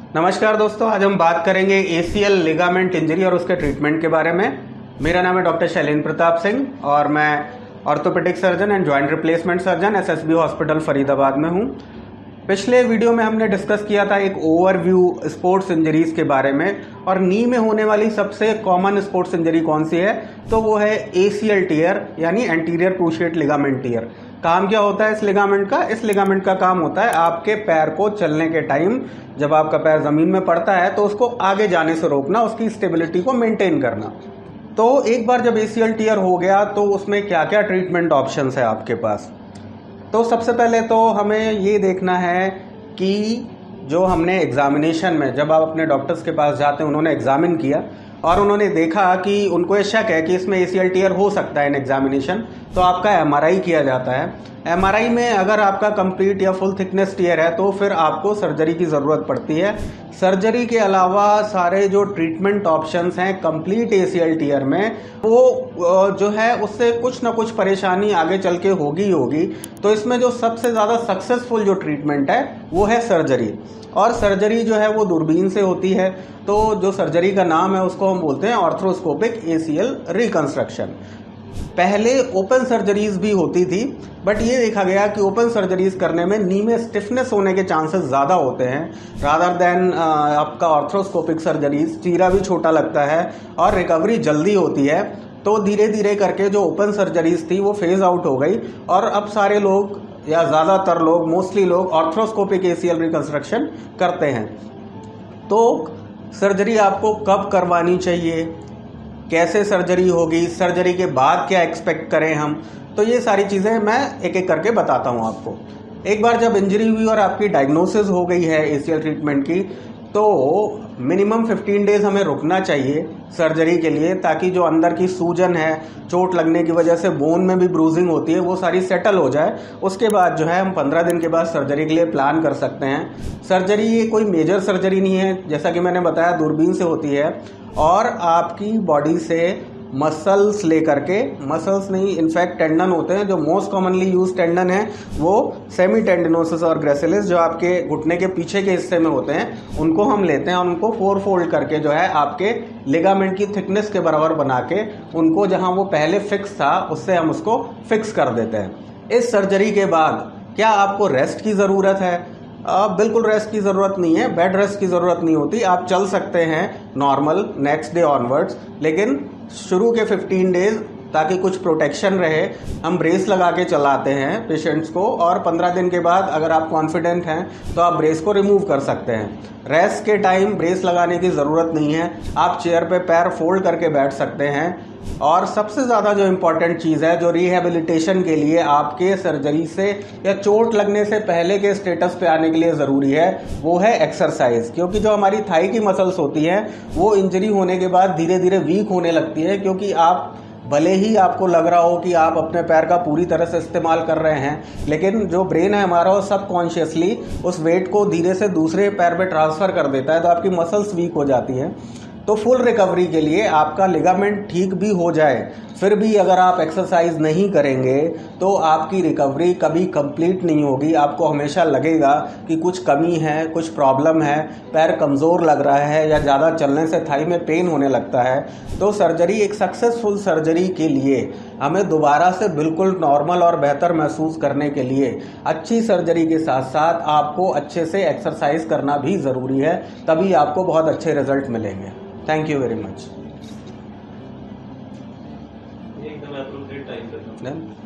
नमस्कार दोस्तों, आज हम बात करेंगे एसीएल लिगामेंट इंजरी और उसके ट्रीटमेंट के बारे में। मेरा नाम है डॉक्टर शैलेंद्र प्रताप सिंह और मैं orthopaedic surgeon and joint replacement surgeon SSB hospital Faridabad में हूँ। पिछले वीडियो में हमने डिस्कस किया था एक ओवरव्यू स्पोर्ट्स इंजरीज के बारे में, और नी में होने वाली सबसे कॉमन स्पोर्ट्स इंजरी कौन सी है, तो वो है एसीएल टियर यानी एंटीरियर क्रूशिएट लिगामेंट टियर। काम क्या होता है इस लिगामेंट का काम होता है आपके पैर को चलने के टाइम जब आपका पैर जमीन में पड़ता है तो उसको आगे जाने से रोकना, उसकी स्टेबिलिटी को मेंटेन करना। तो एक बार जब एसीएल टियर हो गया तो उसमें क्या क्या ट्रीटमेंट ऑप्शंस है आपके पास। तो सबसे पहले तो हमें ये देखना है कि जो हमने एग्जामिनेशन में जब आप अपने डॉक्टर्स के पास जाते हैं, उन्होंने एग्जामिन किया और उन्होंने देखा कि उनको ये शक है कि इसमें एसीएल टियर हो सकता है इन एग्जामिनेशन, तो आपका एमआरआई किया जाता है। एमआरआई में अगर आपका कंप्लीट या फुल थिकनेस टियर है तो फिर आपको सर्जरी की ज़रूरत पड़ती है। सर्जरी के अलावा सारे जो ट्रीटमेंट ऑप्शंस हैं कंप्लीट एसीएल टियर में, वो जो है उससे कुछ ना कुछ परेशानी आगे चल के होगी। तो इसमें जो सबसे ज़्यादा सक्सेसफुल जो ट्रीटमेंट है वो है सर्जरी, और सर्जरी जो है वो दूरबीन से होती है। तो जो सर्जरी का नाम है उसको हम बोलते हैं आर्थ्रोस्कोपिक एसीएल रिकंस्ट्रक्शन। पहले ओपन सर्जरीज भी होती थी, बट ये देखा गया कि ओपन सर्जरीज करने में नी में स्टिफनेस होने के चांसेस ज़्यादा होते हैं रादर देन आपका आर्थ्रोस्कोपिक सर्जरीज। चीरा भी छोटा लगता है और रिकवरी जल्दी होती है। तो धीरे धीरे करके जो ओपन सर्जरीज थी वो फेज आउट हो गई और अब सारे लोग या ज़्यादातर लोग, मोस्टली लोग आर्थ्रोस्कोपिक एसीएल रिकंस्ट्रक्शन करते हैं। तो सर्जरी आपको कब करवानी चाहिए, कैसे सर्जरी होगी, सर्जरी के बाद क्या एक्सपेक्ट करें हम, तो ये सारी चीज़ें मैं एक एक करके बताता हूँ आपको। एक बार जब इंजरी हुई और आपकी डायग्नोसिस हो गई है एसीएल ट्रीटमेंट की, तो मिनिमम 15 डेज हमें रुकना चाहिए सर्जरी के लिए, ताकि जो अंदर की सूजन है, चोट लगने की वजह से बोन में भी ब्रूजिंग होती है, वो सारी सेटल हो जाए। उसके बाद जो है हम 15 दिन के बाद सर्जरी के लिए प्लान कर सकते हैं। सर्जरी ये कोई मेजर सर्जरी नहीं है, जैसा कि मैंने बताया दूरबीन से होती है, और आपकी बॉडी से मसल्स लेकर के, मसल्स नहीं इनफैक्ट टेंडन होते हैं। जो मोस्ट कॉमनली यूज टेंडन है वो सेमी टेंडिनोसिस और ग्रेसिलिस, जो आपके घुटने के पीछे के हिस्से में होते हैं, उनको हम लेते हैं और उनको 4 फोल्ड करके जो है आपके लिगामेंट की थिकनेस के बराबर बना के उनको जहां वो पहले फिक्स था उससे हम उसको फिक्स कर देते हैं। इस सर्जरी के बाद क्या आपको रेस्ट की ज़रूरत है? बिल्कुल रेस्ट की ज़रूरत नहीं है, बेड रेस्ट की ज़रूरत नहीं होती। आप चल सकते हैं नॉर्मल नेक्स्ट डे ऑनवर्ड्स, लेकिन शुरू के 15 डेज ताकि कुछ प्रोटेक्शन रहे, हम ब्रेस लगा के चलाते हैं पेशेंट्स को, और 15 दिन के बाद अगर आप कॉन्फिडेंट हैं तो आप ब्रेस को रिमूव कर सकते हैं। रेस्ट के टाइम ब्रेस लगाने की ज़रूरत नहीं है, आप चेयर पे पैर फोल्ड करके बैठ सकते हैं। और सबसे ज़्यादा जो इम्पॉर्टेंट चीज़ है, जो रिहेबिलिटेशन के लिए आपके सर्जरी से या चोट लगने से पहले के स्टेटस पे आने के लिए ज़रूरी है, वो है एक्सरसाइज। क्योंकि जो हमारी थाई की मसल्स होती हैं वो इंजरी होने के बाद धीरे धीरे वीक होने लगती है, क्योंकि आप भले ही आपको लग रहा हो कि आप अपने पैर का पूरी तरह से इस्तेमाल कर रहे हैं, लेकिन जो ब्रेन है हमारा वो सबकॉन्शियसली उस वेट को धीरे से दूसरे पैर पे ट्रांसफ़र कर देता है, तो आपकी मसल्स वीक हो जाती हैं। तो फुल रिकवरी के लिए आपका लिगामेंट ठीक भी हो जाए, फिर भी अगर आप एक्सरसाइज नहीं करेंगे तो आपकी रिकवरी कभी कंप्लीट नहीं होगी। आपको हमेशा लगेगा कि कुछ कमी है, कुछ प्रॉब्लम है, पैर कमज़ोर लग रहा है या ज़्यादा चलने से थाई में पेन होने लगता है। तो सर्जरी, एक सक्सेसफुल सर्जरी के लिए हमें दोबारा से बिल्कुल नॉर्मल और बेहतर महसूस करने के लिए अच्छी सर्जरी के साथ साथ आपको अच्छे से एक्सरसाइज करना भी ज़रूरी है, तभी आपको बहुत अच्छे रिजल्ट मिलेंगे। Thank you very much. एकदम अप्रोप्रिएट टाइम पे